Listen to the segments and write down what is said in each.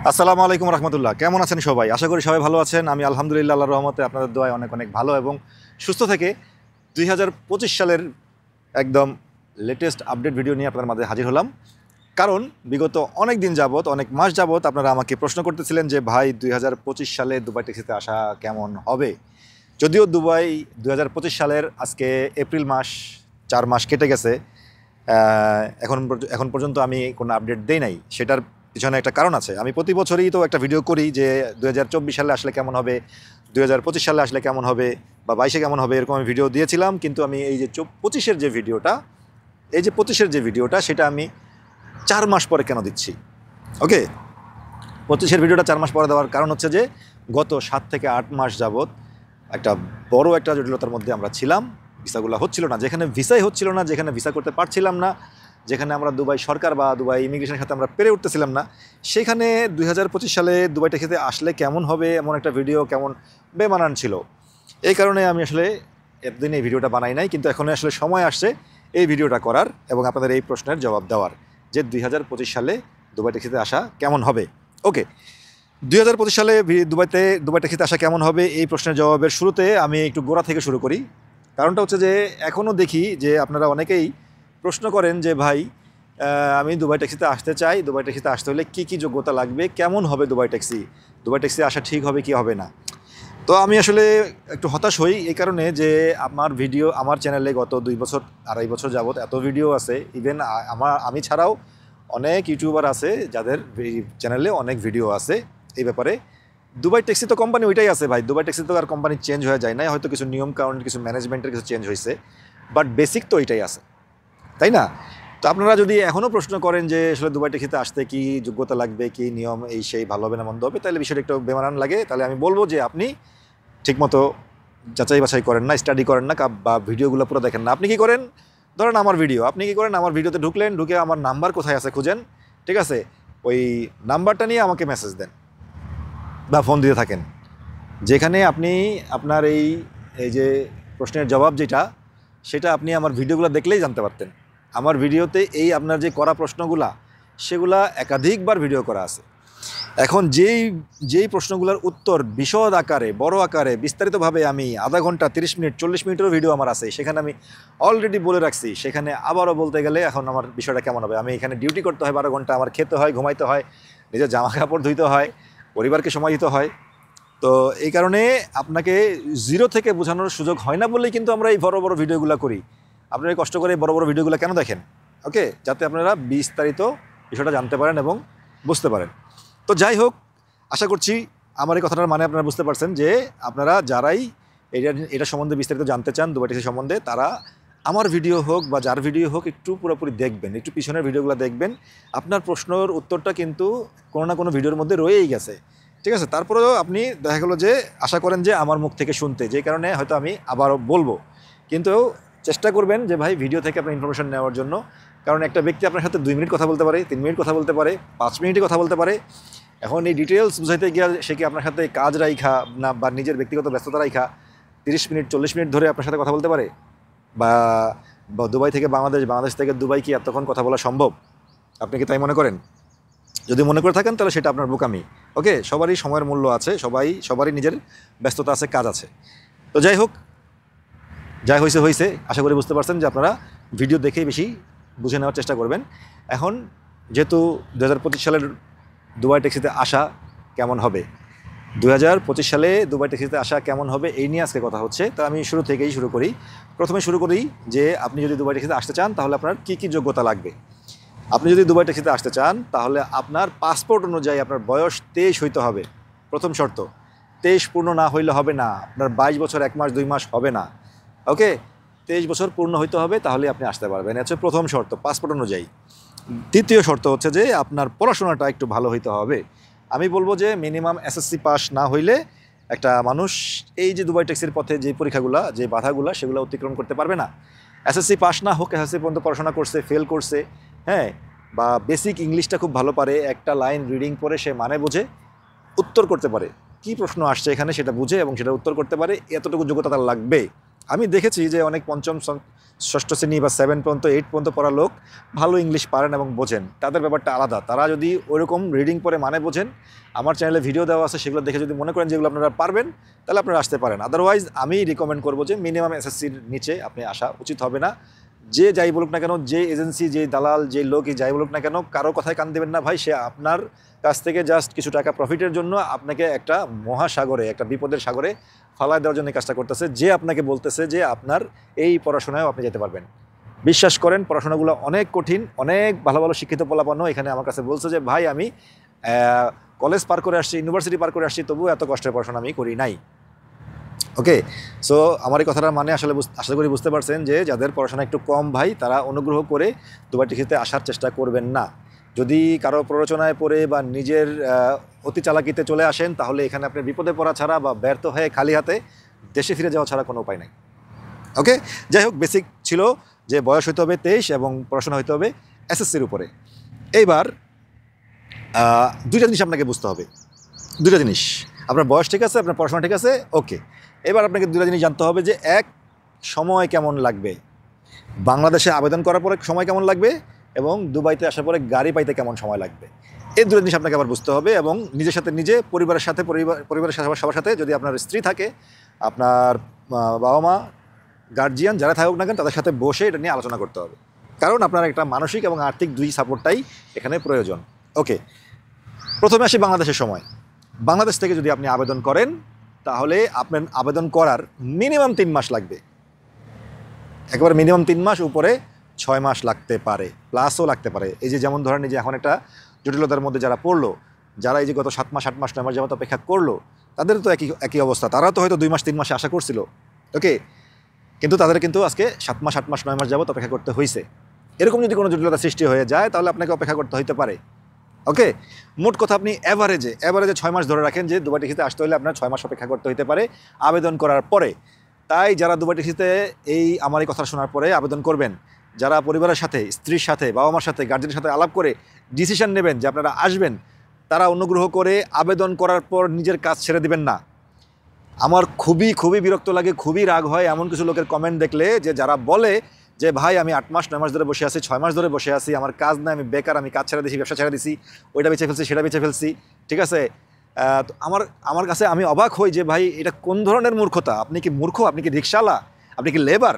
আসসালামু আলাইকুম রহমতুল্লাহ। কেমন আছেন সবাই? আশা করি সবাই ভালো আছেন। আমি আলহামদুলিল্লাহ, আল্লাহর রহমতে আপনাদের দোয়ায় অনেক অনেক ভালো এবং সুস্থ থেকে 2025 সালের একদম লেটেস্ট আপডেট ভিডিও নিয়ে আপনাদের মাঝে হাজির হলাম। কারণ বিগত অনেক দিন যাবত, অনেক মাস যাবত আপনারা আমাকে প্রশ্ন করতেছিলেন যে ভাই 2025 সালে দুবাই ট্যাক্সিতে আসা কেমন হবে। যদিও দুবাই 2025 সালের আজকে এপ্রিল মাস, 4 মাস কেটে গেছে, এখন পর্যন্ত আমি কোনো আপডেট দেই নাই। সেটার পিছনে একটা কারণ আছে। আমি প্রতি বছরই তো একটা ভিডিও করি যে 2024 সালে আসলে কেমন হবে, 2025 সালে আসলে কেমন হবে, বা 22-এ কেমন হবে, এরকম আমি ভিডিও দিয়েছিলাম। কিন্তু আমি এই যে 25-এর যে ভিডিওটা, সেটা আমি 4 মাস পরে কেন দিচ্ছি? ওকে, 25-এর ভিডিওটা 4 মাস পরে দেওয়ার কারণ হচ্ছে যে গত 7 থেকে 8 মাস যাবৎ একটা বড় একটা জটিলতার মধ্যে আমরা ছিলাম। ভিসাগুলো হচ্ছিল না, যেখানে ভিসাই হচ্ছিল না, যেখানে ভিসা করতে পারছিলাম না, যেখানে আমরা দুবাই সরকার বা দুবাই ইমিগ্রেশনের সাথে আমরা পেরে উঠতেছিলাম না, সেখানে 2025 সালে দুবাই ট্যাক্সিতে আসলে কেমন হবে এমন একটা ভিডিও কেমন বেমানান ছিল। এই কারণে আমি আসলে এতদিন এই ভিডিওটা বানাই নাই, কিন্তু এখন আসলে সময় আসছে এই ভিডিওটা করার এবং আপনাদের এই প্রশ্নের জবাব দেওয়ার যে 2025 সালে দুবাই ট্যাক্সিতে আসা কেমন হবে। ওকে, 2025 সালে দুবাই ট্যাক্সিতে আসা কেমন হবে এই প্রশ্নের জবাবের শুরুতে আমি একটু গোড়া থেকে শুরু করি। কারণটা হচ্ছে যে এখনও দেখি যে আপনারা অনেকেই প্রশ্ন করেন যে ভাই, আমি দুবাই ট্যাক্সিতে আসতে চাই, দুবাই ট্যাক্সিতে আসতে হলে কী কী যোগ্যতা লাগবে, কেমন হবে দুবাই ট্যাক্সি আসা ঠিক হবে কি হবে না। তো আমি আসলে একটু হতাশ হই এই কারণে যে আমার চ্যানেলে গত 2 বছর 2.5 বছর যাবত এত ভিডিও আছে। ইভেন আমি ছাড়াও অনেক ইউটিউবার আছে যাদের চ্যানেলে অনেক ভিডিও আছে এই ব্যাপারে। দুবাই ট্যাক্সি তো কোম্পানি ওইটাই আছে ভাই, দুবাই ট্যাক্সি তো আর কোম্পানি চেঞ্জ হয়ে যায় না, হয়তো কিছু নিয়ম কারণ, কিছু ম্যানেজমেন্টের কিছু চেঞ্জ হয়েছে, বাট বেসিক তো ওইটাই আছে, তাই না? তো আপনারা যদি এখনও প্রশ্ন করেন যে আসলে দুবাই ট্যাক্সিতে আসতে কি যোগ্যতা লাগবে, কি নিয়ম, এই সেই ভালো হবে না মন্দ হবে, তাহলে বিষয়টা একটু বেমানান লাগে। তাহলে আমি বলবো যে আপনি ঠিকমতো যাচাই বাছাই করেন না, স্টাডি করেন না, বা ভিডিওগুলো পুরো দেখেন না। আপনি কি করেন, ধরেন আপনি কি করেন, আমার ভিডিওতে ঢুকে আমার নাম্বার কোথায় আছে খুঁজেন, ঠিক আছে, ওই নাম্বারটা নিয়ে আমাকে মেসেজ দেন বা ফোন দিতে থাকেন, যেখানে আপনি আপনার এই এই যে প্রশ্নের জবাব সেটা আপনি আমার ভিডিওগুলো দেখলেই জানতে পারতেন। আমার ভিডিওতে এই আপনার যে করা প্রশ্নগুলা, সেগুলা একাধিকবার ভিডিও করা আছে। এখন যেই প্রশ্নগুলোর উত্তর বিশদ আকারে, বড় আকারে, বিস্তারিতভাবে আমি আধা ঘন্টা, 30 মিনিট, 40 মিনিটেরও ভিডিও আমার আছে, সেখানে আমি অলরেডি বলে রাখছি। সেখানে আবারও বলতে গেলে এখন আমার বিষয়টা কেমন হবে, আমি এখানে ডিউটি করতে হয় 12 ঘন্টা, আমার খেতে হয়, ঘুমাইতে হয়, নিজের জামা কাপড় ধুইতে হয়, পরিবারকে সময় দিতে হয়। তো এই কারণে আপনাকে জিরো থেকে বোঝানোর সুযোগ হয় না বলেই কিন্তু আমরা এই বড় বড় ভিডিওগুলো করি। আপনারা কষ্ট করে বড় বড় ভিডিওগুলো কেন দেখেন? ওকে, যাতে আপনারা বিস্তারিত বিষয়টা জানতে পারেন এবং বুঝতে পারেন। তো যাই হোক, আশা করছি আমার এই কথাটার মানে আপনারা বুঝতে পারছেন যে আপনারা যারাই এটা সম্বন্ধে বিস্তারিত জানতে চান, দুবাই ট্যাক্সি সম্বন্ধে, তারা আমার ভিডিও হোক বা যার ভিডিও হোক একটু পুরোপুরি দেখবেন, একটু পিছনের ভিডিওগুলো দেখবেন। আপনার প্রশ্নের উত্তরটা কিন্তু কোনো না কোনো ভিডিওর মধ্যে রয়েই গেছে, ঠিক আছে? তারপরেও আপনি দেখা গেলো যে আশা করেন যে আমার মুখ থেকে শুনতে, যে কারণে হয়তো আমি আবারও বলবো, কিন্তু চেষ্টা করবেন যে ভাই ভিডিও থেকে আপনার ইনফরমেশন নেওয়ার জন্য। কারণ একটা ব্যক্তি আপনার সাথে 2 মিনিট কথা বলতে পারে, 3 মিনিট কথা বলতে পারে, 5 মিনিটই কথা বলতে পারে। এখন এই ডিটেলস বুঝাইতে গিয়ে সে কি আপনার সাথে কাজ রাইখা না বা নিজের ব্যক্তিগত ব্যস্ততা রাইখা 30 মিনিট 40 মিনিট ধরে আপনার সাথে কথা বলতে পারে? বা দুবাই থেকে বাংলাদেশ থেকে দুবাই কি এতক্ষণ কথা বলা সম্ভব? আপনি কি তাই মনে করেন? যদি মনে করে থাকেন তাহলে সেটা আপনার বোকামি। ওকে, সবারই সময়ের মূল্য আছে, সবারই নিজের ব্যস্ততা আছে, কাজ আছে। তো যাই হোক, যাই হয়েছে, আশা করি বুঝতে পারছেন যে আপনারা ভিডিও দেখেই বেশি বুঝে নেওয়ার চেষ্টা করবেন। এখন যেহেতু 2025 সালের দুবাই ট্যাক্সিতে আসা কেমন হবে, 2025 সালে দুবাই ট্যাক্সিতে আসা কেমন হবে এই নিয়ে আজকে কথা হচ্ছে। তা আমি প্রথমে শুরু করি যে আপনি যদি দুবাই ট্যাক্সিতে আসতে চান তাহলে আপনার কী কী যোগ্যতা লাগবে। আপনি যদি দুবাই ট্যাক্সিতে আসতে চান তাহলে আপনার পাসপোর্ট অনুযায়ী আপনার বয়স 23 হইতে হবে, প্রথম শর্ত। 23 পূর্ণ না হইলে হবে না, আপনার 22 বছর 1 মাস 2 মাস হবে না। ওকে, 23 বছর পূর্ণ হইতে হবে, তাহলে আপনি আসতে পারবেন। এটা হচ্ছে প্রথম শর্ত পাসপোর্ট অনুযায়ী। দ্বিতীয় শর্ত হচ্ছে যে আপনার পড়াশোনাটা একটু ভালো হইতে হবে। আমি বলবো যে মিনিমাম এসএসসি পাস না হইলে একটা মানুষ এই যে দুবাই ট্যাক্সির পথে যে পরীক্ষাগুলো, যে বাধাগুলো, সেগুলো অতিক্রম করতে পারবে না। এসএসসি পাস না হোক, এসএসসি পর্যন্ত পড়াশোনা করছে, ফেল করছে, হ্যাঁ, বা বেসিক ইংলিশটা খুব ভালো পারে, একটা লাইন রিডিং পড়ে সে মানে বুঝে উত্তর করতে পারে, কি প্রশ্ন আসছে এখানে সেটা বুঝে এবং সেটা উত্তর করতে পারে, এতটুকু যোগ্যতা তার লাগবে। আমি দেখেছি যে অনেক পঞ্চম ষষ্ঠ শ্রেণী বা 7 পর্যন্ত 8 পর্যন্ত পড়া লোক ভালো ইংলিশ পারেন এবং বোঝেন, তাদের ব্যাপারটা আলাদা। তারা যদি ওইরকম রিডিং পড়ে মানে বোঝেন, আমার চ্যানেলে ভিডিও দেওয়া আছে, সেগুলো দেখে যদি মনে করেন যেগুলো আপনারা পারবেন, তাহলে আপনারা আসতে পারেন। আদারওয়াইজ আমি রিকমেন্ড করবো যে মিনিমাম এসএসসির নিচে আপনি আসা উচিত হবে না। যে যাই বলুক না কেন, যে এজেন্সি, যে দালাল, যে লোকই যাই বলুক না কেন, কারো কথায় কান দেবেন না ভাই। সে আপনার কাছ থেকে জাস্ট কিছু টাকা প্রফিটের জন্য আপনাকে একটা মহাসাগরে, একটা বিপদের সাগরে ফালায় দেওয়ার জন্য কাজটা করতেছে। যে আপনাকে বলতেছে যে আপনার এই পড়াশোনায়ও আপনি যেতে পারবেন। বিশ্বাস করেন, পড়াশোনাগুলো অনেক কঠিন। অনেক ভালো ভালো শিক্ষিত পোলাপানো এখানে আমার কাছে বলছে যে ভাই আমি কলেজ পার করে আসছি, ইউনিভার্সিটি পার করে আসছি, তবুও এত কষ্টের পড়াশোনা আমি করি নাই। ওকে, সো আমার এই কথাটার মানে আসলে আশা করি বুঝতে পারছেন যে যাদের পড়াশোনা একটু কম ভাই, তারা অনুগ্রহ করে দুবাই টিকিতে আসার চেষ্টা করবেন না। যদি কারো প্ররোচনায় পড়ে বা নিজের অতি চালাকিতে চলে আসেন, তাহলে এখানে আপনি বিপদে পড়া ছাড়া বা ব্যর্থ হয়ে খালি হাতে দেশে ফিরে যাওয়া ছাড়া কোনো উপায় নাই। ওকে, যাই হোক, বেসিক ছিল যে বয়স হইতে হবে 23 এবং পড়াশোনা হইতে হবে এসএসসির উপরে। এইবার দুইটা জিনিস আপনাকে বুঝতে হবে, দুইটা জিনিস। আপনার বয়স ঠিক আছে, আপনার পড়াশোনা ঠিক আছে, ওকে। এবার আপনাকে দুইটা জিনিস জানতে হবে যে এক, সময় কেমন লাগবে, বাংলাদেশে আবেদন করার পরে সময় কেমন লাগবে, এবং দুবাইতে আসার পরে গাড়ি পাইতে কেমন সময় লাগবে। এই দুটো জিনিস আপনাকে আবার বুঝতে হবে। এবং নিজের সাথে নিজে, পরিবারের সাথে, পরিবারের সাথে, সবার সাথে, যদি আপনার স্ত্রী থাকে, আপনার বাবা মা, গার্জিয়ান যারা থাকুক না কেন, তাদের সাথে বসে এটা নিয়ে আলোচনা করতে হবে। কারণ আপনার একটা মানসিক এবং আর্থিক দুই সাপোর্টটাই এখানে প্রয়োজন। ওকে, প্রথমে আসি বাংলাদেশের সময়। বাংলাদেশ থেকে যদি আপনি আবেদন করেন, তাহলে আপনার আবেদন করার মিনিমাম 3 মাস লাগবে। একেবারে মিনিমাম 3 মাস, উপরে 6 মাস লাগতে পারে, প্লাসও লাগতে পারে। এই যে যেমন ধরেন, এই যে এখন একটা জটিলতার মধ্যে যারা পড়লো, যারা এই যে গত 7 মাস 8 মাস 9 মাস যাবত অপেক্ষা করলো, তাদের তো একই অবস্থা। তারা তো হয়তো 2 মাস 3 মাসে আশা করছিল, ওকে, কিন্তু তাদের কিন্তু আজকে 7 মাস 8 মাস 9 মাস যাবত অপেক্ষা করতে হয়েছে। এরকম যদি কোনো জটিলতা সৃষ্টি হয়ে যায়, তাহলে আপনাকে অপেক্ষা করতে হইতে পারে। ওকে, মোট কথা আপনি অ্যাভারেজে 6 মাস ধরে রাখেন যে দুবাই টিকিতে আসতে হলে আপনার 6 মাস অপেক্ষা করতে হইতে পারে আবেদন করার পরে। তাই যারা দুবাই টিকিতে আমার এই কথা শোনার পরে আবেদন করবেন, যারা পরিবারের সাথে, স্ত্রীর সাথে, বাবা মার সাথে, গার্জেনের সাথে আলাপ করে ডিসিশন নেবেন যে আপনারা আসবেন, তারা অনুগ্রহ করে আবেদন করার পর নিজের কাজ ছেড়ে দিবেন না। আমার খুবই বিরক্ত লাগে, খুবই রাগ হয় এমন কিছু লোকের কমেন্ট দেখলে, যে যারা বলে যে ভাই আমি 8 মাস 9 মাস ধরে বসে আছি, 6 মাস ধরে বসে আছি, আমার কাজ নাই, আমি বেকার, আমি কাজ ছেড়ে দিছি, ব্যবসা ছেড়ে দিছি, ওইটা বেঁচে ফেলছি, সেটা বেঁচে ফেলছি, ঠিক আছে। তো আমার কাছে আমি অবাক হই যে ভাই এটা কোন ধরনের মূর্খতা। আপনি কি মূর্খ? আপনি কি রিক্সাওয়ালা? আপনি কি লেবার?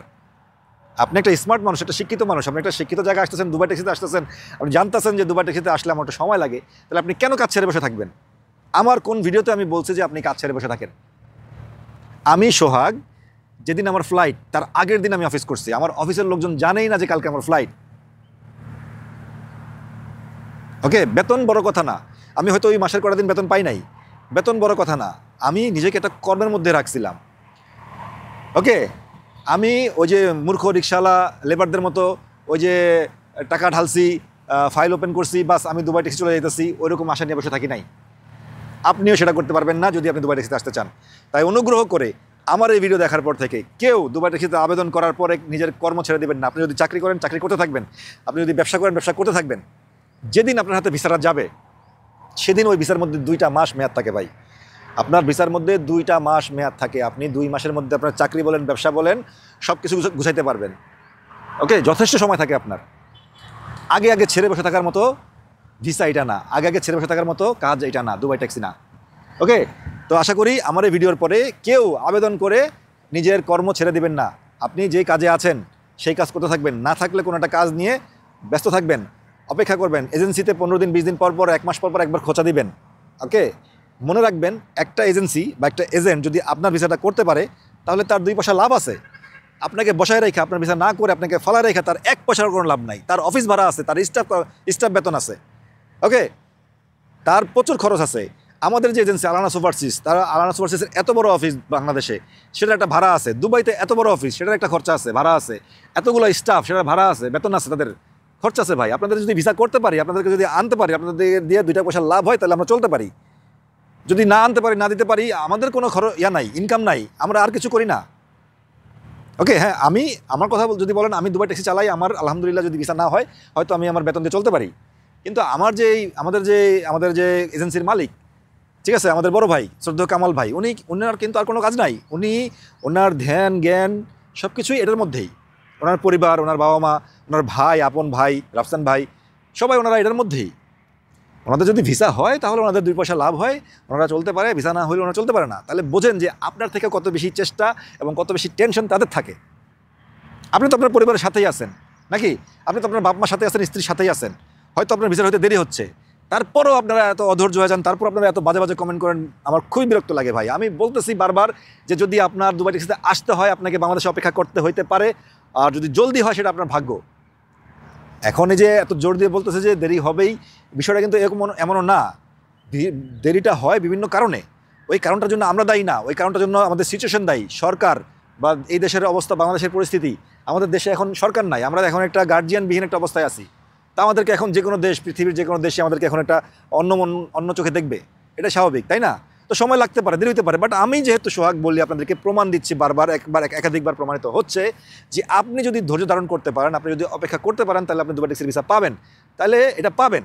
আপনি একটা স্মার্ট মানুষ, একটা শিক্ষিত মানুষ, আপনি একটা শিক্ষিত জায়গায় আসতেছেন, দুবাই ট্যাক্সিতে আসতেছেন, আপনি জানতেছেন যে দুবাই ট্যাক্সিতে আসলে আমার একটা সময় লাগে, তাহলে আপনি কেন কাজ ছেড়ে বসে থাকবেন? আমার কোন ভিডিওতে আমি বলছি যে আপনি কাজ ছেড়ে বসে থাকেন? আমি সোহাগ, যেদিন আমার ফ্লাইট, তার আগের দিন আমি অফিস করছি। আমার অফিসের লোকজন জানেই না যে কালকে আমার ফ্লাইট। ওকে, বেতন বড় কথা না। আমি হয়তো ওই মাসের কটা দিন বেতন পাই নাই, বেতন বড় কথা না। আমি নিজেকে একটা কর্মের মধ্যে রাখছিলাম। ওকে, আমি ওই যে মূর্খ রিক্সাওয়ালা লেবারদের মতো ওই যে টাকা ঢালছি, ফাইল ওপেন করছি, বাস আমি দুবাই ট্যাক্সি চলে যেতেছি, ওইরকম আশা নিয়ে বসে থাকি নাই। আপনিও সেটা করতে পারবেন না যদি আপনি দুবাই ট্যাক্সিতে আসতে চান। তাই অনুগ্রহ করে আমার এই ভিডিও দেখার পর থেকে কেউ দুবাই ট্যাক্সিতে আবেদন করার পরে নিজের কর্ম ছেড়ে দেবেন না। আপনি যদি চাকরি করেন, চাকরি করতে থাকবেন। আপনি যদি ব্যবসা করেন, ব্যবসা করতে থাকবেন। যেদিন আপনার হাতে ভিসাটা যাবে, সেদিন ওই ভিসার মধ্যে 2টা মাস মেয়াদ থাকে ভাই। আপনার ভিসার মধ্যে 2টা মাস মেয়াদ থাকে। আপনি 2 মাসের মধ্যে আপনার চাকরি বলেন, ব্যবসা বলেন, সব কিছু গুছাইতে পারবেন। ওকে, যথেষ্ট সময় থাকে আপনার। আগে ছেড়ে বসে থাকার মতো ভিসা এটা না, আগে ছেড়ে বসে থাকার মতো কাজ এটা না, দুবাই ট্যাক্সি না। ওকে, তো আশা করি আমার এই ভিডিওর পরে কেউ আবেদন করে নিজের কর্ম ছেড়ে দিবেন না। আপনি যে কাজে আছেন সেই কাজ করতে থাকবেন। না থাকলে কোনো একটা কাজ নিয়ে ব্যস্ত থাকবেন, অপেক্ষা করবেন। এজেন্সিতে 15 দিন 20 দিন পর পর, 1 মাস পর পর একবার খোঁচা দিবেন। ওকে, মনে রাখবেন, একটা এজেন্সি বা একটা এজেন্ট যদি আপনার ভিসাটা করতে পারে, তাহলে তার 2 পয়সা লাভ আছে। আপনাকে বসায় রেখে, আপনার ভিসা না করে আপনাকে ফালা রেখে তার 1 পয়সার কোনো লাভ নাই। তার অফিস ভাড়া আছে, তার স্টাফ বেতন আছে। ওকে, তার প্রচুর খরচ আছে। আমাদের যে এজেন্সি আলানাস ওভারসিজ, তারা আলানাস ওভারসিজের এত বড় অফিস বাংলাদেশে, সেটার একটা ভাড়া আছে। দুবাইতে এত বড় অফিস, সেটার একটা খরচা আছে, ভাড়া আছে। এতগুলো স্টাফ, সেটার ভাড়া আছে, বেতন আছে, তাদের খরচা আছে ভাই। আপনাদের যদি ভিসা করতে পারি, আপনাদেরকে যদি আনতে পারি, আপনাদের দিয়ে 2টা পয়সা লাভ হয়, তাহলে আমরা চলতে পারি। যদি না আনতে পারি, না দিতে পারি, আমাদের কোনো নাই, ইনকাম নাই, আমরা আর কিছু করি না। ওকে, হ্যাঁ, আমার কথা যদি বলেন, আমি দুবাই ট্যাক্সি চালাই, আমার আলহামদুলিল্লাহ যদি ভিসা না হয়, হয়তো আমি আমার বেতন দিয়ে চলতে পারি। কিন্তু আমাদের যে এজেন্সির মালিক, ঠিক আছে, আমাদের বড় ভাই শ্রদ্ধেয় কামাল ভাই, উনার কিন্তু আর কোনো কাজ নাই। ওনার ধ্যান জ্ঞান সব কিছুই এটার মধ্যেই। ওনার পরিবার, ওনার বাবা মা, ওনার ভাই, আপন ভাই রাফসান ভাই, সবাই ওনারা এটার মধ্যেই। ওনাদের যদি ভিসা হয় তাহলে ওনাদের 2 পয়সা লাভ হয়, ওনারা চলতে পারে। ভিসা না হলে ওনারা চলতে পারে না। তাহলে বোঝেন যে আপনার থেকে কত বেশি চেষ্টা এবং কত বেশি টেনশন তাদের থাকে। আপনি তো আপনার পরিবারের সাথেই আছেন নাকি? আপনি তো আপনার বাপ মার সাথে আছেন, স্ত্রীর সাথেই আছেন। হয়তো আপনার ভিসার হতে দেরি হচ্ছে, তারপরও আপনারা এত অধৈর্য হয়ে যান, তারপর আপনারা এত বাজে বাজে কমেন্ট করেন। আমার খুবই বিরক্ত লাগে ভাই। আমি বলতেছি বারবার যে যদি আপনার দুবাই ট্যাক্সিতে আসতে হয় আপনাকে বাংলাদেশে অপেক্ষা করতে হইতে পারে, আর যদি জলদি হয় সেটা আপনার ভাগ্য। এখন এই যে এত জোর দিয়ে বলতেছে যে দেরি হবেই, বিষয়টা কিন্তু এমনও না। দেরিটা হয় বিভিন্ন কারণে। ওই কারণটার জন্য আমরা দায়ী না, ওই কারণটার জন্য আমাদের সিচুয়েশন দায়ী, সরকার বা এই দেশের অবস্থা, বাংলাদেশের পরিস্থিতি। আমাদের দেশে এখন সরকার নাই, আমরা এখন একটা গার্জিয়ানবিহীন একটা অবস্থায় আছি। তা আমাদেরকে এখন যে কোনো দেশ, পৃথিবীর যে কোনো দেশে আমাদেরকে এখন একটা অন্য চোখে দেখবে, এটা স্বাভাবিক, তাই না? তো সময় লাগতে পারে, দেরি হতে পারে, বাট আমি যেহেতু সোহাগ বললি, আপনাদেরকে প্রমাণ দিচ্ছি বারবার, একাধিকবার প্রমাণিত হচ্ছে যে আপনি যদি ধৈর্য ধারণ করতে পারেন, আপনি যদি অপেক্ষা করতে পারেন, তাহলে আপনি দুবাই ট্যাক্সির ভিসা পাবেন। তাহলে এটা পাবেন।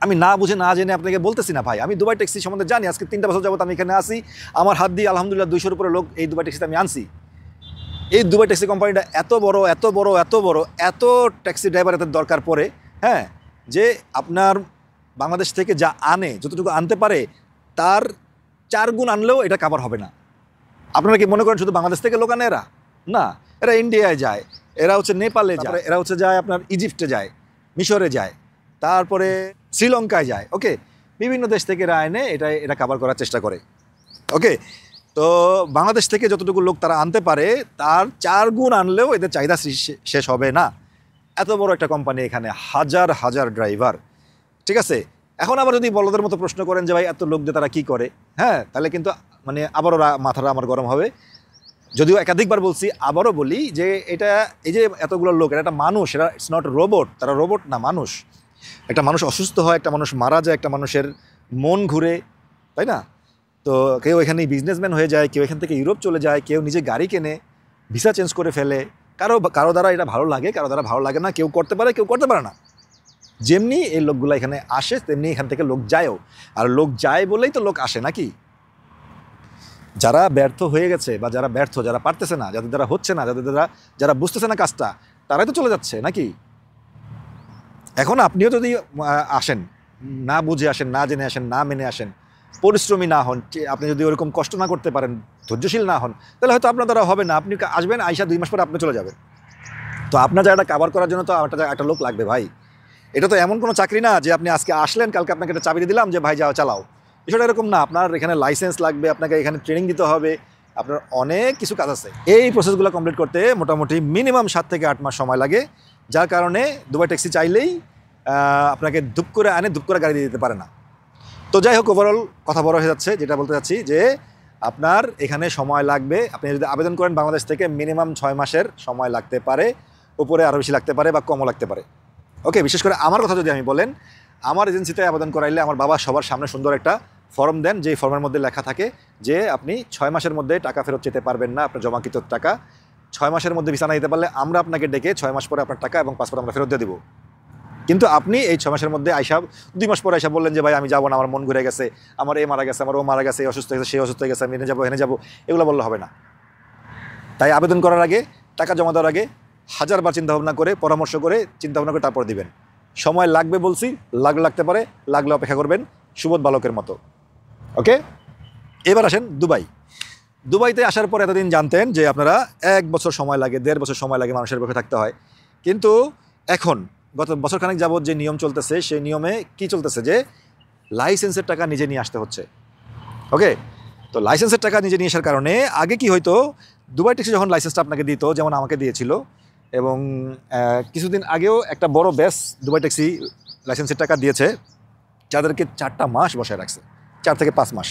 আমি না বুঝে না জেনে আপনাকে বলতেছি না ভাই। আমি দুবাই ট্যাক্সি সম্বন্ধে জানি। আজকে 3টা বছর যাবত আমি এখানে আসি। আমার হাত দিয়ে আলহামদুলিল্লাহ 200-র উপরে লোক এই দুবাই ট্যাক্সিতে আমি আনছি। এই দুবাই ট্যাক্সি কোম্পানিটা এত বড়, এত ট্যাক্সি ড্রাইভার এত দরকার পড়ে, হ্যাঁ, যে আপনার বাংলাদেশ থেকে যা আনে, যতটুকু আনতে পারে তার 4 গুণ আনলেও এটা কাভার হবে না। আপনারা কি মনে করেন শুধু বাংলাদেশ থেকে লোক আনে এরা? না, এরা ইন্ডিয়ায় যায়, এরা হচ্ছে নেপালে যায়, এরা হচ্ছে যায় আপনার ইজিপ্টে যায়, মিশরে যায়, তারপরে শ্রীলঙ্কায় যায়। ওকে, বিভিন্ন দেশ থেকে এরা এনে এটা কাভার করার চেষ্টা করে। ওকে, তো বাংলাদেশ থেকে যতটুকু লোক তারা আনতে পারে তার 4 গুণ আনলেও এদের চাহিদা শেষ হবে না। এত বড় একটা কোম্পানি, এখানে হাজার হাজার ড্রাইভার, ঠিক আছে? এখন আবার যদি বলদের মতো প্রশ্ন করেন যে ভাই এত লোক দিয়ে তারা কী করে, হ্যাঁ, তাহলে কিন্তু মানে আবারও মাথাটা আমার গরম হবে। যদিও একাধিকবার বলছি, আবারও বলি যে এই যে এতগুলো লোক, এটা একটা মানুষ, এরা ইটস নট রোবট। তারা রোবট না, মানুষ। একটা মানুষ অসুস্থ হয়, একটা মানুষ মারা যায়, একটা মানুষের মন ঘুরে, তাই না? তো কেউ এখানে বিজনেসম্যান হয়ে যায়, কেউ এখান থেকে ইউরোপ চলে যায়, কেউ নিজে গাড়ি কেনে, ভিসা চেঞ্জ করে ফেলে। কারো দ্বারা এটা ভালো লাগে, কারো দ্বারা ভালো লাগে না। কেউ করতে পারে, কেউ করতে পারে না। যেমনি এই লোকগুলো এখানে আসে, তেমনি এখান থেকে লোক যায়ও। আর লোক যায় বলেই তো লোক আসে নাকি? যারা ব্যর্থ হয়ে গেছে বা যারা পারতেছে না, যাদের দ্বারা হচ্ছে না, যারা বুঝতেছে না কাজটা, তারাই তো চলে যাচ্ছে নাকি? এখন আপনিও যদি আসেন, না বুঝে আসেন, না জেনে আসেন, না মেনে আসেন, পরিশ্রমী না হন, আপনি যদি ওরকম কষ্ট না করতে পারেন, ধৈর্যশীল না হন, তাহলে হয়তো আপনার দ্বারা হবে না। আপনি আসবেন, আইসা 2 মাস পরে আপনি চলে যাবেন। তো আপনার জায়গাটা কাভার করার জন্য তো একটা লোক লাগবে ভাই। এটা তো এমন কোনো চাকরি না যে আপনি আজকে আসলেন, কালকে আপনাকে একটা চাবি দিয়ে দিলাম যে ভাই যাও চালাও। বিষয়টা এরকম না। আপনার এখানে লাইসেন্স লাগবে, আপনাকে এখানে ট্রেনিং দিতে হবে, আপনার অনেক কিছু কাজ আছে। এই প্রসেসগুলো কমপ্লিট করতে মোটামুটি মিনিমাম 7 থেকে 8 মাস সময় লাগে, যার কারণে দুবাই ট্যাক্সি চাইলেই আপনাকে ধুপ করে আনে, ধুপ করে গাড়ি দিয়ে দিতে পারে না। তো যাই হোক, ওভারঅল কথা বড় হয়ে যাচ্ছে। যেটা বলতে চাচ্ছি যে আপনার এখানে সময় লাগবে। আপনি যদি আবেদন করেন বাংলাদেশ থেকে, মিনিমাম 6 মাসের সময় লাগতে পারে, উপরে আরও বেশি লাগতে পারে বা কমও লাগতে পারে। ওকে, বিশেষ করে আমার কথা যদি আমি বলেন, আমার এজেন্সিতে আবেদন করাইলে আমার বাবা সবার সামনে সুন্দর একটা ফর্ম দেন, যেই ফর্মের মধ্যে লেখা থাকে যে আপনি 6 মাসের মধ্যে টাকা ফেরত যেতে পারবেন না, আপনার জমাকৃত টাকা 6 মাসের মধ্যে ভিসা না দিতে পারলে আমরা আপনাকে ডেকে 6 মাস পরে আপনার টাকা এবং পাসপোর্ট আমরা ফেরত দিয়ে দেবো। কিন্তু আপনি এই 6 মাসের মধ্যে আইসা 2 মাস পরে আইসা বললেন যে ভাই আমি যাবো না, আমার মন ঘুরে গেছে, আমার এ মারা গেছে, আমার ও মারা গেছে, এই অসুস্থ হয়ে গেছে, সেই অসুস্থ হয়ে গেছে, আমি এনে যাবো, এগুলো বললে হবে না। তাই আবেদন করার আগে, টাকা জমা দেওয়ার আগে 1000বার চিন্তাভাবনা করে, পরামর্শ করে, চিন্তাভাবনা করে তারপর দিবেন। সময় লাগবে বলছি, লাগতে পারে, লাগলে অপেক্ষা করবেন সুবোধ বালকের মতো। ওকে, এবার আসেন দুবাইতে আসার পর এতদিন জানতেন যে আপনারা 1 বছর সময় লাগে, 1.5 বছর সময় লাগে মানুষের পক্ষে থাকতে হয়। কিন্তু এখন গত বছরখানেক যাবত যে নিয়ম চলতেছে, সেই নিয়মে কি চলতেছে যে লাইসেন্সের টাকা নিজে নিয়ে আসতে হচ্ছে। ওকে, তো লাইসেন্সের টাকা নিজে নিয়ে আসার কারণে আগে কি হয়তো, দুবাই ট্যাক্সি যখন লাইসেন্সটা আপনাকে দিত, যেমন আমাকে দিয়েছিল, এবং কিছুদিন আগেও একটা বড় ব্যাচ দুবাই ট্যাক্সি লাইসেন্সের টাকা দিয়েছে, যাদেরকে 4টা মাস বসায় রাখছে, 4 থেকে 5 মাস।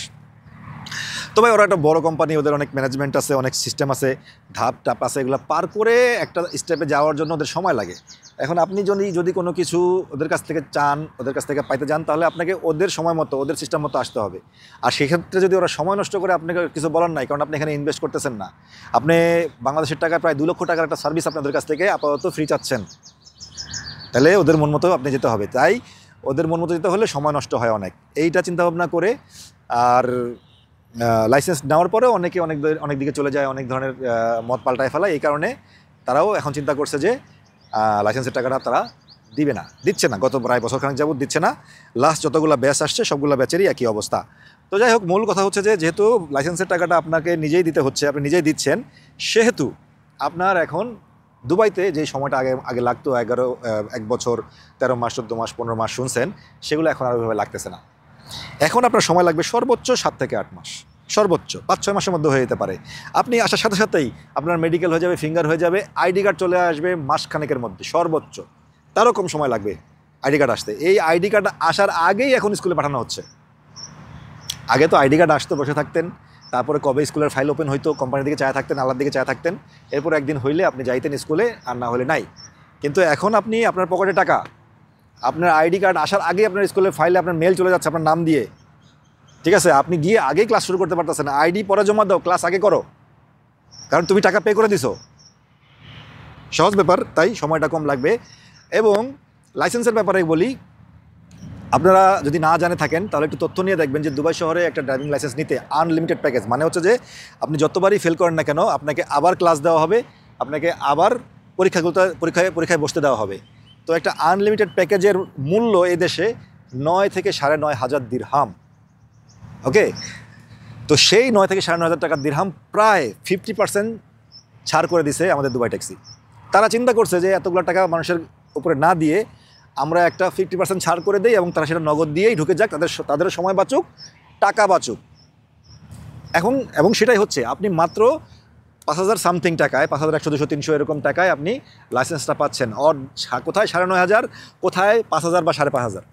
তো ভাই ওরা একটা বড় কোম্পানি, ওদের অনেক ম্যানেজমেন্ট আছে, অনেক সিস্টেম আছে, ধাপ টাপ আছে, এগুলো পার করে একটা স্টেপে যাওয়ার জন্য ওদের সময় লাগে। এখন আপনি যদি কোনো কিছু ওদের কাছ থেকে চান, ওদের কাছ থেকে পাইতে যান, তাহলে আপনাকে ওদের সময় মতো, ওদের সিস্টেম মতো আসতে হবে। আর সেক্ষেত্রে যদি ওরা সময় নষ্ট করে, আপনাকে কিছু বলার নাই, কারণ আপনি এখানে ইনভেস্ট করতেছেন না। আপনি বাংলাদেশের টাকা প্রায় 2 লক্ষ টাকার একটা সার্ভিস আপনাদের কাছ থেকে আপাতত ফ্রি চাচ্ছেন, তাহলে ওদের মন মতো আপনি যেতে হবে। তাই ওদের মন মতো যেতে হলে সময় নষ্ট হয় অনেক, এইটা চিন্তাভাবনা করে। আর লাইসেন্স নেওয়ার পরেও অনেকে অনেক দিকে চলে যায়, অনেক ধরনের মত পাল্টায় ফেলায়। এই কারণে তারাও এখন চিন্তা করছে যে লাইসেন্সের টাকাটা তারা দিচ্ছে না, গত প্রায় বছরখানেক যাবত দিচ্ছে না। লাস্ট যতগুলো ব্যাচ আসছে সবগুলো ব্যাচেরই একই অবস্থা। তো যাই হোক, মূল কথা হচ্ছে যে যেহেতু লাইসেন্সের টাকাটা আপনাকে নিজেই দিতে হচ্ছে, আপনি নিজেই দিচ্ছেন, সেহেতু আপনার এখন দুবাইতে যে সময়টা আগে লাগতো 1 বছর 13 মাস 14 মাস 15 মাস শুনছেন, সেগুলো এখন আর ওইভাবে লাগতেছে না। এখন আপনার সময় লাগবে সর্বোচ্চ 7 থেকে 8 মাস, সর্বোচ্চ 5-6 মাসের মধ্যে হয়ে যেতে পারে। আপনি আসার সাথে সাথেই আপনার মেডিকেল হয়ে যাবে, ফিঙ্গার হয়ে যাবে, আইডি কার্ড চলে আসবে মাসখানেকের মধ্যে সর্বোচ্চ। তারও কম সময় লাগবে আইডি কার্ড আসতে। এই আইডি কার্ড আসার আগেই এখন স্কুলে পাঠানো হচ্ছে। আগে তো আইডি কার্ড আসতো, বসে থাকতেন, তারপরে কবে স্কুলের ফাইল ওপেন হইতো, কোম্পানির দিকে চায় থাকতেন, আল্লাহর দিকে চায় থাকতেন, এরপর একদিন হইলে আপনি যাইতেন স্কুলে, আর না হলে নাই। কিন্তু এখন আপনি আপনার পকেটে টাকা, আপনার আইডি কার্ড আসার আগেই আপনার স্কুলের ফাইলে আপনার মেল চলে যাচ্ছে আপনার নাম দিয়ে, ঠিক আছে? আপনি গিয়ে আগেই ক্লাস শুরু করতে পারতেছেন। আইডি পরে জমা দাও, ক্লাস আগে করো, কারণ তুমি টাকা পে করে দিছো। সহজ ব্যাপার, তাই সময়টা কম লাগবে। এবং লাইসেন্সের ব্যাপারে বলি, আপনারা যদি না জানে থাকেন তাহলে একটু তথ্য নিয়ে দেখবেন যে দুবাই শহরে একটা ড্রাইভিং লাইসেন্স নিতে আনলিমিটেড প্যাকেজ, মানে হচ্ছে যে আপনি যতবারই ফেল করেন না কেন আপনাকে আবার ক্লাস দেওয়া হবে, আপনাকে আবার পরীক্ষায় বসতে দেওয়া হবে। তো একটা আনলিমিটেড প্যাকেজের মূল্য এই দেশে 9 থেকে 9.5 হাজার দিরহাম। ওকে, তো সেই 9 থেকে 9.5 হাজার টাকার দিরহাম প্রায় 50% ছাড় করে দিছে আমাদের দুবাই ট্যাক্সি। তারা চিন্তা করছে যে এতগুলো টাকা মানুষের উপরে না দিয়ে আমরা একটা 50% ছাড় করে দিই এবং তারা সেটা নগদ দিয়েই ঢুকে যাক, তাদের সময় বাঁচুক, টাকা বাঁচুক। এবং সেটাই হচ্ছে, আপনি মাত্র 5,000 সামথিং টাকায়, 5,100 200 300 এরকম টাকায় আপনি লাইসেন্সটা পাচ্ছেন। কোথায় 9,500, কোথায় 5,000 বা 5,500।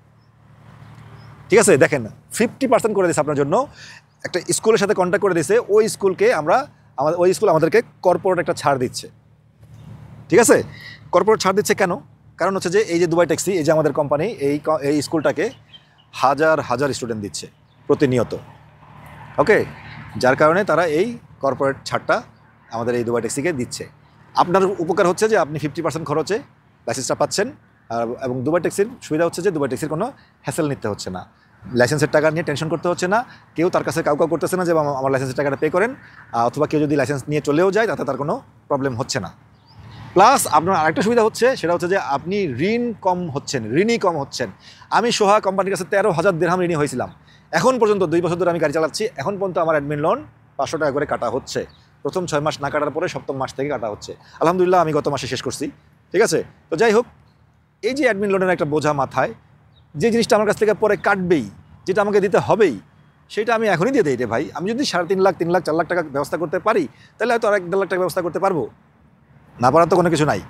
ঠিক আছে, দেখেন 50% করে দিয়েছে আপনার জন্য। একটা স্কুলের সাথে কন্ট্যাক্ট করে দিয়েছে, ওই স্কুল আমাদেরকে কর্পোরেট একটা ছাড় দিচ্ছে। ঠিক আছে, কর্পোরেট ছাড় দিচ্ছে কেন? কারণ হচ্ছে যে এই যে দুবাই ট্যাক্সি, এই যে আমাদের কোম্পানি, এই স্কুলটাকে হাজার হাজার স্টুডেন্ট দিচ্ছে প্রতিনিয়ত। ওকে, যার কারণে তারা এই কর্পোরেট ছাড়টা আমাদের এই দুবাই ট্যাক্সিকে দিচ্ছে। আপনার উপকার হচ্ছে যে আপনি 50% খরচে লাইসেন্সটা পাচ্ছেন। এবং দুবাই ট্যাক্সির সুবিধা হচ্ছে যে দুবাই ট্যাক্সির কোনো হ্যাসেল নিতে হচ্ছে না, লাইসেন্সের টাকা নিয়ে টেনশন করতে হচ্ছে না, কেউ তার কাছে কাউ করতেছে না যে আমার লাইসেন্সের টাকাটা পে করেন, অথবা কেউ যদি লাইসেন্স নিয়ে চলেও যায় তাতে তার কোনো প্রবলেম হচ্ছে না। প্লাস আপনার আরেকটা সুবিধা হচ্ছে, সেটা হচ্ছে যে আপনি ঋণই কম হচ্ছেন। আমি সোহা কোম্পানির কাছে 13,000 দিরহাম ঋণী হয়েছিলাম। এখন পর্যন্ত 2 বছর ধরে আমি গাড়ি চালাচ্ছি, এখন পর্যন্ত আমার অ্যাডমিন লোন 500 টাকা করে কাটা হচ্ছে। প্রথম 6 মাস না কাটার পরে 7ম মাস থেকে কাটা হচ্ছে। আলহামদুলিল্লাহ, আমি গত মাসে শেষ করছি। ঠিক আছে, তো যাই হোক, এই যে অ্যাডমিন লোনের একটা বোঝা মাথায়, যে জিনিসটা আমার কাছ থেকে পরে কাটবেই, যেটা আমাকে দিতে হবেই, সেটা আমি এখনই দিয়ে দিই রে ভাই। আমি যদি 3.5 লাখ 3 লাখ 4 লাখ টাকা ব্যবস্থা করতে পারি, তাহলে হয়তো আর 1.5 লাখ টাকা ব্যবস্থা করতে পারবো, না পারার তো কোনো কিছু নাই।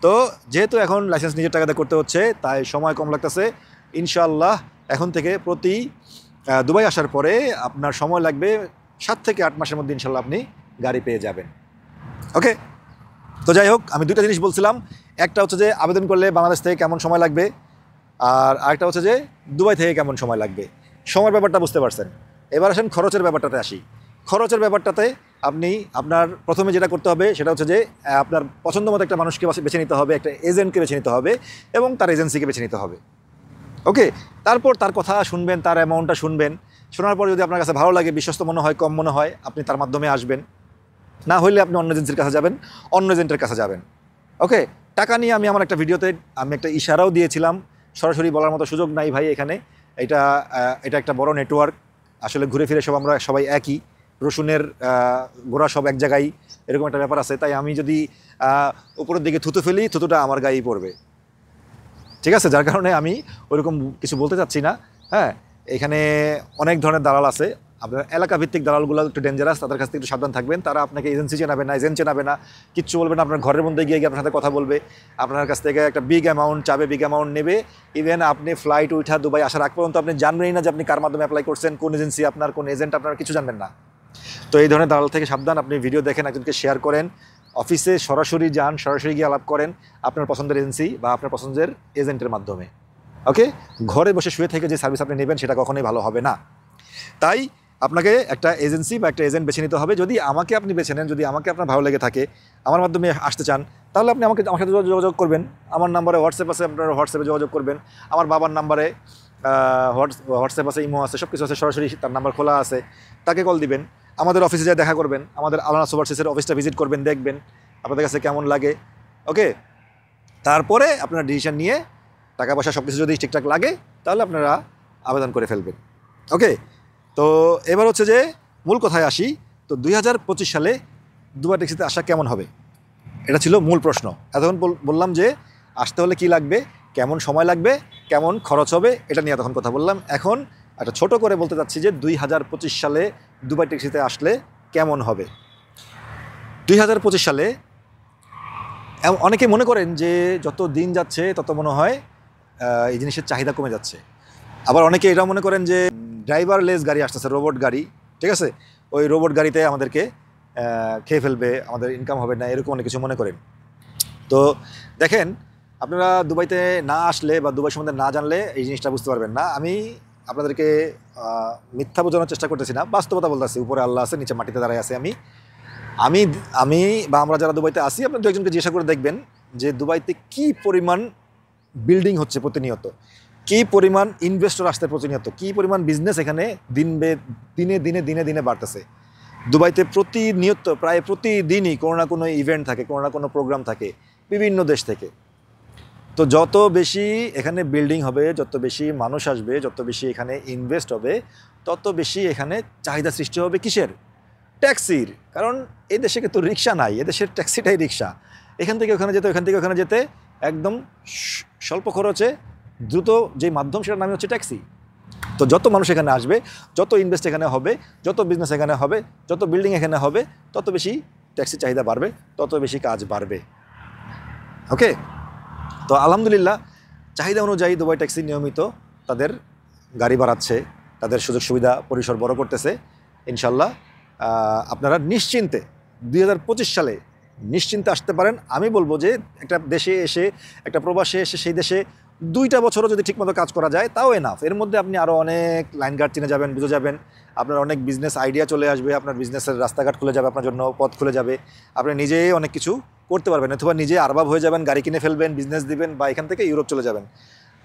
তো যেহেতু এখন লাইসেন্স নিজের টাকাতে করতে হচ্ছে, তাই সময় কম লাগতেছে। ইনশাআল্লাহ এখন থেকে প্রতি দুবাই আসার পরে আপনার সময় লাগবে 7 থেকে 8 মাসের মধ্যে ইনশাআল্লাহ আপনি গাড়ি পেয়ে যাবেন। ওকে, তো যাই হোক, আমি 2টা জিনিস বলছিলাম। একটা হচ্ছে যে আবেদন করলে বাংলাদেশ থেকে কেমন সময় লাগবে, আর আরেকটা হচ্ছে যে দুবাই থেকে কেমন সময় লাগবে। সময়ের ব্যাপারটা বুঝতে পারছেন। এবার আসেন খরচের ব্যাপারটাতে আসি। খরচের ব্যাপারটাতে আপনি আপনার প্রথমে যেটা করতে হবে সেটা হচ্ছে যে আপনার পছন্দ মতো একটা মানুষকে বেছে নিতে হবে, একটা এজেন্টকে বেছে নিতে হবে এবং তার এজেন্সিকে বেছে নিতে হবে। ওকে, তারপর তার কথা শুনবেন, তার অ্যামাউন্টটা শুনবেন। শোনার পর যদি আপনার কাছে ভালো লাগে, বিশ্বস্ত মনে হয়, কম মনে হয়, আপনি তার মাধ্যমে আসবেন। না হলে আপনি অন্য এজেন্সির কাছে যাবেন, অন্য এজেন্টের কাছে যাবেন। ওকে, টাকা নিয়ে আমি আমার একটা ভিডিওতে আমি একটা ইশারাও দিয়েছিলাম, সরাসরি বলার মতো সুযোগ নাই ভাই এখানে। এটা একটা বড় নেটওয়ার্ক, আসলে ঘুরে ফিরে আমরা সবাই একই, রসুনের গোড়া সব এক জায়গায়, এরকম একটা ব্যাপার আছে। তাই আমি যদি উপরের দিকে থুতু ফেলি, থুতুটা আমার গায়েই পড়বে। ঠিক আছে, যার কারণে আমি ওইরকম কিছু বলতে চাচ্ছি না। হ্যাঁ, এখানে অনেক ধরনের দালাল আছে। আপনার এলাকা ভিত্তিক দালালগুলো একটু ডেঞ্জারাস, তাদের কাছ থেকে একটু সাবধান থাকবেন। তারা আপনাকে এজেন্সি চেনাবে না, এজেন্ট চেনাবে না, কিচ্ছু বলবে না। আপনার ঘরের মধ্যে গিয়ে আপনার সাথে কথা বলবে, আপনার কাছ থেকে একটা বিগ অ্যামাউন্ট চাবে, বিগ অ্যামাউন্ট নেবে। ইভেন আপনি ফ্লাইট উঠা দুবাই আসার আগ পর্যন্ত আপনি জানবেনই না যে আপনি কার মাধ্যমে অ্যাপ্লাই করছেন, কোন এজেন্সি আপনার, কোন এজেন্ট আপনার, কিছু জানবেন না। তো এই ধরনের দালাল থেকে সাবধান। আপনি ভিডিও দেখেন, একজনকে শেয়ার করেন, অফিসে সরাসরি যান, সরাসরি গিয়ে আলাপ করেন আপনার পছন্দের এজেন্সি বা আপনার পছন্দের এজেন্টের মাধ্যমে। ওকে, ঘরে বসে শুয়ে থেকে যে সার্ভিস আপনি নেবেন সেটা কখনোই ভালো হবে না। তাই আপনাকে একটা এজেন্সি বা একটা এজেন্ট বেছে নিতে হবে। যদি আমাকে আপনি বেছে নেন, যদি আমাকে আপনার ভালো লেগে থাকে, আমার মাধ্যমে আসতে চান, তাহলে আপনি আমার সাথে যোগাযোগ করবেন। আমার নাম্বারে হোয়াটসঅ্যাপ আছে, আপনার হোয়াটসঅ্যাপে যোগাযোগ করবেন। আমার বাবার নাম্বারে হোয়াটসঅ্যাপ আছে, ইমো আছে, সব কিছু আছে, সরাসরি তার নাম্বার খোলা আছে, তাকে কল দিবেন। আমাদের অফিসে যায় দেখা করবেন, আমাদের আলানা ওভারসিজের অফিসটা ভিজিট করবেন, দেখবেন আপনাদের কাছে কেমন লাগে। ওকে, তারপরে আপনারা ডিসিশন নিয়ে টাকা পয়সা সব কিছু যদি ঠিকঠাক লাগে তাহলে আপনারা আবেদন করে ফেলবেন। ওকে, তো এবার হচ্ছে যে মূল কথায় আসি। তো 2025 সালে দুবাই ট্যাক্সিতে আসা কেমন হবে, এটা ছিল মূল প্রশ্ন। এতক্ষণ বললাম যে আসতে হলে কি লাগবে, কেমন সময় লাগবে, কেমন খরচ হবে, এটা নিয়ে তখন কথা বললাম। এখন একটা ছোট করে বলতে চাচ্ছি যে 2025 সালে দুবাই ট্যাক্সিতে আসলে কেমন হবে। 2025 সালে অনেকে মনে করেন যে যত দিন যাচ্ছে তত মনে হয় এই জিনিসের চাহিদা কমে যাচ্ছে। আবার অনেকে এটাও মনে করেন যে ড্রাইভারলেস গাড়ি আসতেছে, রোবট গাড়ি, ঠিক আছে, ওই রোবট গাড়িতে আমাদেরকে খেয়ে ফেলবে, আমাদের ইনকাম হবে না, এরকম অনেক কিছু মনে করেন। তো দেখেন, আপনারা দুবাইতে না আসলে বা দুবাই সম্বন্ধে না জানলে এই জিনিসটা বুঝতে পারবেন না। আমি আপনাদেরকে মিথ্যা বোঝানোর চেষ্টা করতেছি না, বাস্তবতা বলতেছি। উপরে আল্লাহ আছে, নিচে মাটিতে দাঁড়ায় আছে। আমি বা আমরা যারা দুবাইতে আসি, আপনার দু একজনকে জিজ্ঞাসা করে দেখবেন যে দুবাইতে কি পরিমাণ বিল্ডিং হচ্ছে প্রতিনিয়ত, কী পরিমাণ ইনভেস্টর আসতে প্রতিনিয়ত, কী পরিমাণ বিজনেস এখানে দিনে দিনে দিনে দিনে বাড়তেছে। দুবাইতে প্রতিনিয়ত প্রায় প্রতিদিনই কোনো না কোনো ইভেন্ট থাকে, কোনো না কোনো প্রোগ্রাম থাকে বিভিন্ন দেশ থেকে। তো যত বেশি এখানে বিল্ডিং হবে, যত বেশি মানুষ আসবে, যত বেশি এখানে ইনভেস্ট হবে, তত বেশি এখানে চাহিদা সৃষ্টি হবে কিসের? ট্যাক্সির। কারণ এই দেশে কিন্তু রিক্সা নাই, এদেশের ট্যাক্সিটাই রিক্সা। এখান থেকে ওখানে যেতে, ওখান থেকে ওখানে যেতে একদম স্বল্প খরচে দ্রুত যে মাধ্যম, সেটার নামই হচ্ছে ট্যাক্সি। তো যত মানুষ এখানে আসবে, যত ইনভেস্ট এখানে হবে, যত বিজনেস এখানে হবে, যত বিল্ডিং এখানে হবে, তত বেশি ট্যাক্সি চাহিদা বাড়বে, তত বেশি কাজ বাড়বে। ওকে, তো আলহামদুলিল্লাহ চাহিদা অনুযায়ী দুবাই ট্যাক্সি নিয়মিত তাদের গাড়ি বাড়াচ্ছে, তাদের সুযোগ সুবিধা পরিসর বড় করতেছে। ইনশাল্লাহ আপনারা নিশ্চিন্তে 2025 সালে নিশ্চিন্তে আসতে পারেন। আমি বলবো যে একটা দেশে এসে, একটা প্রবাসে এসে সেই দেশে 2টা বছরও যদি ঠিকমতো কাজ করা যায় তাও এনাফ। এর মধ্যে আপনি আরও অনেক লাইন গার্ড চিনে যাবেন, বুঝে যাবেন, আপনার অনেক বিজনেস আইডিয়া চলে আসবে, আপনার বিজনেসের রাস্তাঘাট খুলে যাবে, আপনার জন্য পথ খুলে যাবে, আপনি নিজেই অনেক কিছু করতে পারবেন, অথবা নিজে আরবাব হয়ে যাবেন, গাড়ি কিনে ফেলবেন, বিজনেস দিবেন, বা এখান থেকে ইউরোপ চলে যাবেন।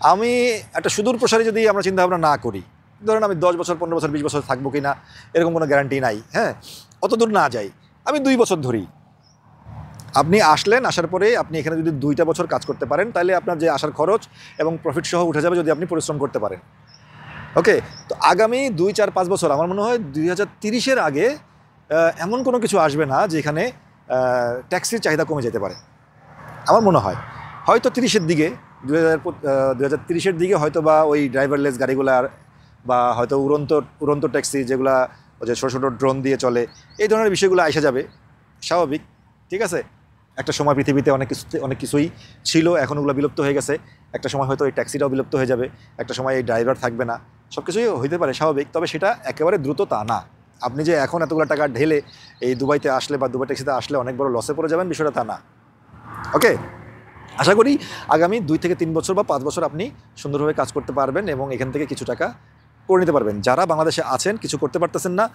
আমি একটা সুদূর প্রসারী যদি আমরা চিন্তাভাবনা না করি, ধরেন আমি 10 বছর, 15 বছর, 20 বছর থাকবো কি না এরকম কোনো গ্যারান্টি নাই, হ্যাঁ, অত দূর না যাই, আমি 2 বছর ধরি। আপনি আসলেন, আসার পরে আপনি এখানে যদি 2টা বছর কাজ করতে পারেন, তাহলে আপনার যে আসার খরচ এবং প্রফিট সহ উঠে যাবে যদি আপনি পরিশ্রম করতে পারেন। ওকে, তো আগামী 2, 4, 5 বছর আমার মনে হয় 2030-এর আগে এমন কোনো কিছু আসবে না যেখানে ট্যাক্সির চাহিদা কমে যেতে পারে। আমার মনে হয় হয়তো 30-এর দিকে, 2030-এর দিকে হয়তো বা ওই ড্রাইভারলেস গাড়িগুলার, বা হয়তো উড়ন্ত ট্যাক্সি যেগুলা যে ছোটো ছোটো ড্রোন দিয়ে চলে, এই ধরনের বিষয়গুলো এসে যাবে, স্বাভাবিক, ঠিক আছে। একটা সময় পৃথিবীতে অনেক কিছুই ছিল, এখন ওগুলো বিলুপ্ত হয়ে গেছে। একটা সময় হয়তো এই ট্যাক্সিটাও বিলুপ্ত হয়ে যাবে, একটা সময় এই ড্রাইভার থাকবে না, সব কিছুই হইতে পারে, স্বাভাবিক। তবে সেটা একেবারে দ্রুত তা না। আপনি যে এখন এতগুলো টাকা ঢেলে এই দুবাইতে আসলে বা দুবাই ট্যাক্সিতে আসলে অনেক বড় লসে পড়ে যাবেন, বিষয়টা তা না। ওকে, আশা করি আগামী 2 থেকে 3 বছর বা 5 বছর আপনি সুন্দরভাবে কাজ করতে পারবেন এবং এখান থেকে কিছু টাকা করে নিতে পারবেন। যারা বাংলাদেশে আছেন, কিছু করতে পারতেছেন না,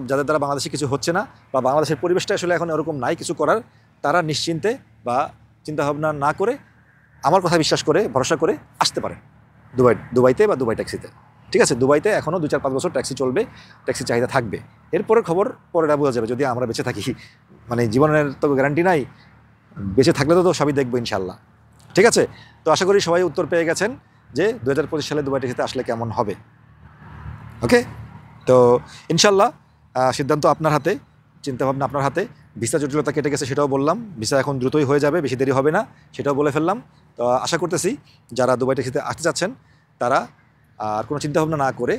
যাদের দ্বারা বাংলাদেশে কিছু হচ্ছে না, বা বাংলাদেশের পরিবেশটা আসলে এখন এরকম নাই কিছু করার, তারা নিশ্চিন্তে বা চিন্তাভাবনা না করে আমার কথা বিশ্বাস করে, ভরসা করে আসতে পারেন দুবাইতে বা দুবাই ট্যাক্সিতে। ঠিক আছে, দুবাইতে এখনও 2, 4, 5 বছর ট্যাক্সি চলবে, ট্যাক্সি চাহিদা থাকবে। এরপরের খবর পরেরা বোঝা যাবে, যদি আমরা বেঁচে থাকি। মানে জীবনের তো গ্যারান্টি নাই, বেঁচে থাকলে তো সবই দেখবো ইনশাল্লাহ। ঠিক আছে, তো আশা করি সবাই উত্তর পেয়ে গেছেন যে 2025 সালে দুবাই ট্যাক্সিতে আসলে কেমন হবে। ওকে, তো ইনশাল্লাহ সিদ্ধান্ত আপনার হাতে, চিন্তাভাবনা আপনার হাতে। ভিসা জটিলতা কেটে গেছে সেটাও বললাম, ভিসা এখন দ্রুতই হয়ে যাবে, বেশি দেরি হবে না, সেটাও বলে ফেললাম। তো আশা করতেছি যারা দুবাই ট্যাক্সিতে আসতে চাচ্ছেন তারা আর কোনো চিন্তাভাবনা না করে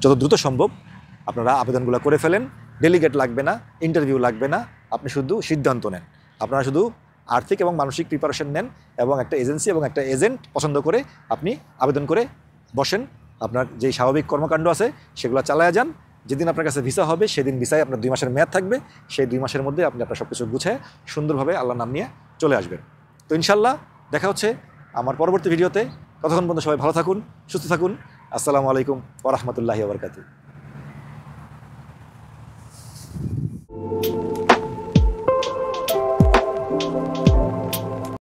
যত দ্রুত সম্ভব আপনারা আবেদনগুলো করে ফেলেন। ডেলিগেট লাগবে না, ইন্টারভিউ লাগবে না, আপনি শুধু সিদ্ধান্ত নেন। আপনারা শুধু আর্থিক এবং মানসিক প্রিপারেশন নেন এবং একটা এজেন্সি এবং একটা এজেন্ট পছন্দ করে আপনি আবেদন করে বসেন। আপনার যেই স্বাভাবিক কর্মকাণ্ড আছে সেগুলো চালায়া যান। যেদিন আপনার কাছে ভিসা হবে সেদিন ভিসায় আপনার 2 মাসের মেয়াদ থাকবে, সেই 2 মাসের মধ্যে আপনি আপনার সব কিছু গুছায় সুন্দরভাবে আল্লাহর নাম নিয়ে চলে আসবেন। তো ইনশাল্লাহ দেখা হচ্ছে আমার পরবর্তী ভিডিওতে। ততক্ষণ পর্যন্ত সবাই ভালো থাকুন, সুস্থ থাকুন। আসসালামু আলাইকুম ওয়া রাহমাতুল্লাহি ওয়া বারাকাতুহু।